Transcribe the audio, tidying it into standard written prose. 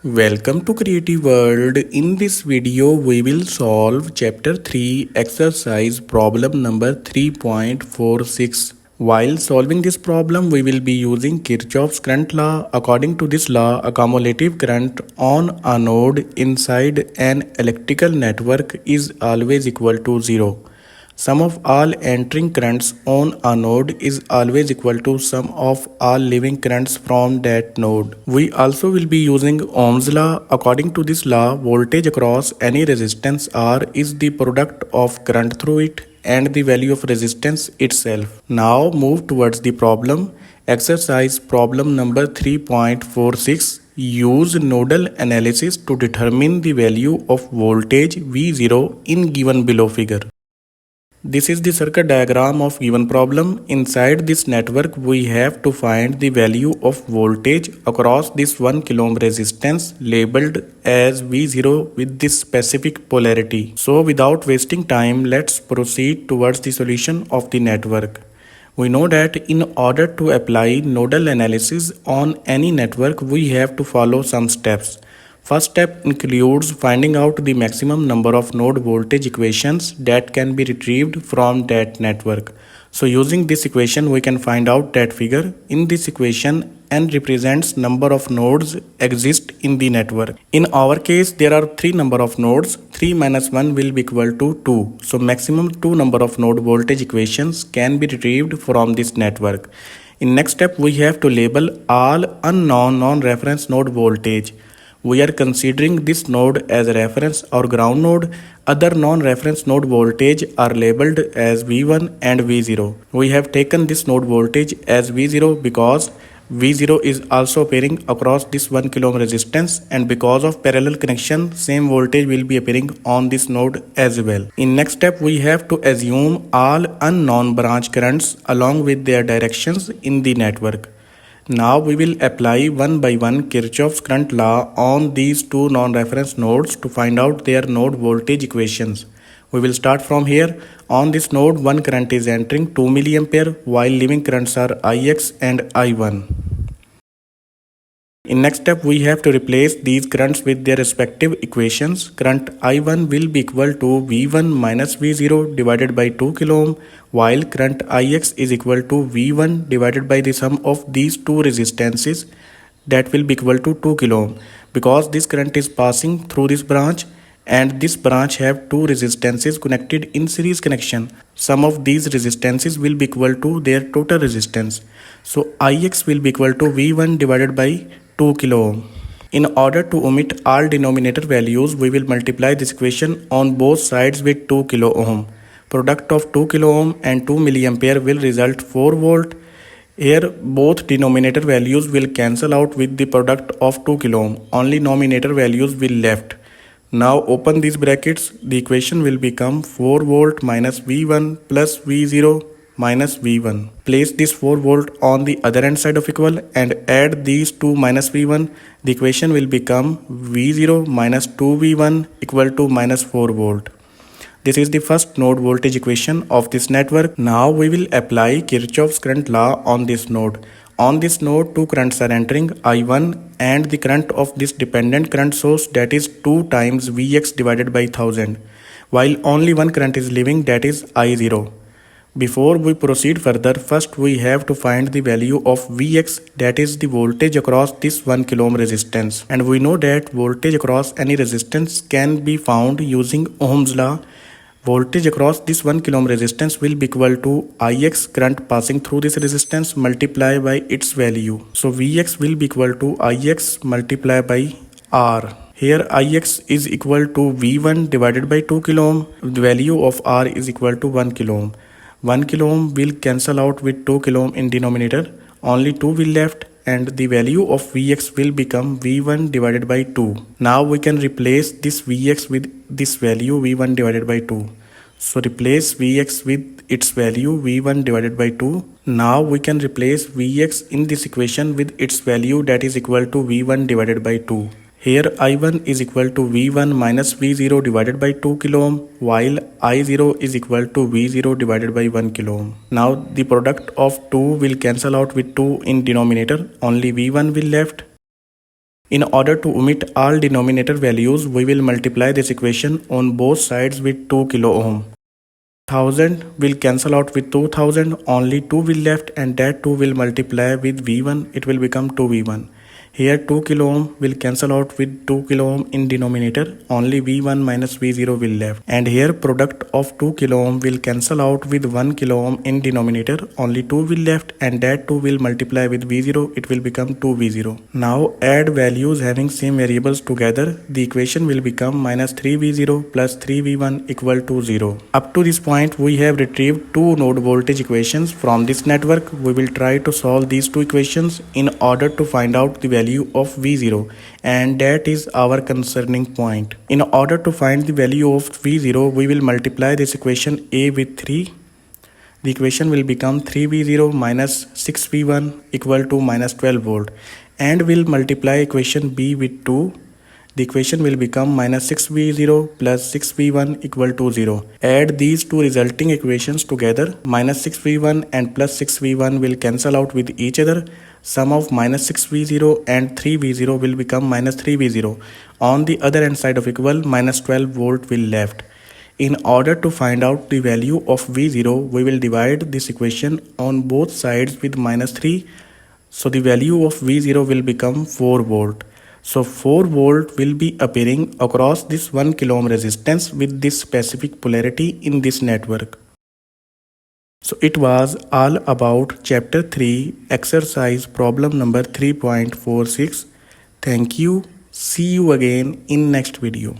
Welcome to Creative World. In this video, we will solve Chapter 3 exercise problem number 3.46. While solving this problem, we will be using Kirchoff's current law. According to this law, a cumulative current on a node inside an electrical network is always equal to 0. Sum of all entering currents on a node is always equal to sum of all leaving currents from that node. We also will be using Ohm's law. According to this law, voltage across any resistance R is the product of current through it and the value of resistance itself. Now move towards the problem. Exercise problem number 3.46. Use nodal analysis to determine the value of voltage V0 in given below figure. This is the circuit diagram of given problem. Inside this network, we have to find the value of voltage across this 1 kilo ohm resistance labeled as V0 with this specific polarity. So without wasting time, let's proceed towards the solution of the network. We know that in order to apply nodal analysis on any network, we have to follow some steps. First step includes finding out the maximum number of node voltage equations that can be retrieved from that network. So using this equation, we can find out that figure. In this equation, n represents number of nodes exist in the network. In our case, there are 3 number of nodes. 3 minus 1 will be equal to 2. So maximum 2 number of node voltage equations can be retrieved from this network. In next step, we have to label all unknown non-reference node voltage. We are considering this node as a reference or ground node. Other non-reference node voltage are labeled as V1 and V0. We have taken this node voltage as V0 because V0 is also appearing across this 1 kilo ohm resistance, and because of parallel connection, same voltage will be appearing on this node as well. In next step, we have to assume all unknown branch currents along with their directions in the network. Now we will apply one by one Kirchoff's current law on these two non-reference nodes to find out their node voltage equations. We will start from here. On this node, one current is entering 2 mA while leaving currents are Ix and I1. In next step, we have to replace these currents with their respective equations. Current I1 will be equal to V1 minus V0 divided by 2 kilo ohm, while current Ix is equal to V1 divided by the sum of these two resistances, that will be equal to 2 kilo ohm. Because this current is passing through this branch and this branch have two resistances connected in series connection, sum of these resistances will be equal to their total resistance. So Ix will be equal to V1 divided by 2 kilo ohm. In order to omit all denominator values, we will multiply this equation on both sides with 2 kilo ohm. Product of 2 kilo ohm and 2 milliampere will result 4 volt. Here both denominator values will cancel out with the product of 2 kilo ohm. Only nominator values will left. Now open these brackets. The equation will become 4 volt minus V1 plus V0 minus V1. Place this 4 volt on the other hand side of equal and add these 2 minus V1. The equation will become V0 minus 2V1 equal to minus 4 volt. This is the first node voltage equation of this network. Now we will apply Kirchoff's current law on this node. On this node, two currents are entering, I1 and the current of this dependent current source, that is 2 times Vx divided by 1000, while only one current is leaving, that is I0. Before we proceed further, first we have to find the value of Vx, that is the voltage across this 1 kilo ohm resistance. And we know that voltage across any resistance can be found using Ohm's law. Voltage across this 1 kilo ohm resistance will be equal to Ix current passing through this resistance multiplied by its value. So Vx will be equal to Ix multiplied by R. Here Ix is equal to V1 divided by 2 kilo ohm. The value of R is equal to 1 kilo ohm. 1 kilo ohm will cancel out with 2 kilo ohm in denominator. Only 2 will left and the value of Vx will become V1 divided by 2. Now we can replace this Vx with this value V1 divided by 2. So replace Vx with its value V1 divided by 2. Now we can replace Vx in this equation with its value, that is equal to V1 divided by 2. Here I1 is equal to V1 minus V0 divided by 2 kilo ohm, while I0 is equal to V0 divided by 1 kilo ohm. Now the product of 2 will cancel out with 2 in denominator, only V1 will left. In order to omit all denominator values, we will multiply this equation on both sides with 2 kilo ohm. 1000 will cancel out with 2000, only 2 will left, and that 2 will multiply with V1, it will become 2V1. Here 2 kilo ohm will cancel out with 2 kilo ohm in denominator, only V1 minus V0 will left. And here product of 2 kilo ohm will cancel out with 1 kilo ohm in denominator, only 2 will left, and that 2 will multiply with V0, it will become 2V0. Now add values having same variables together, the equation will become minus 3V0 plus 3V1 equal to 0. Up to this point we have retrieved two node voltage equations from this network. We will try to solve these two equations in order to find out the value of V0, and that is our concerning point. In order to find the value of V0, we will multiply this equation A with 3. The equation will become 3V0 minus 6V1 equal to minus 12 volt, and will multiply equation B with 2. The equation will become minus 6V0 plus 6V1 equal to 0. Add these two resulting equations together. Minus 6V1 and plus 6V1 will cancel out with each other. Sum of minus 6V0 and 3V0 will become minus 3V0. On the other hand side of equal, minus 12 volt will left. In order to find out the value of V0, we will divide this equation on both sides with minus 3. So the value of V0 will become 4 volt. So 4 volt will be appearing across this 1 kilo ohm resistance with this specific polarity in this network. So it was all about chapter 3 exercise problem number 3.46. Thank you. See you again in next video.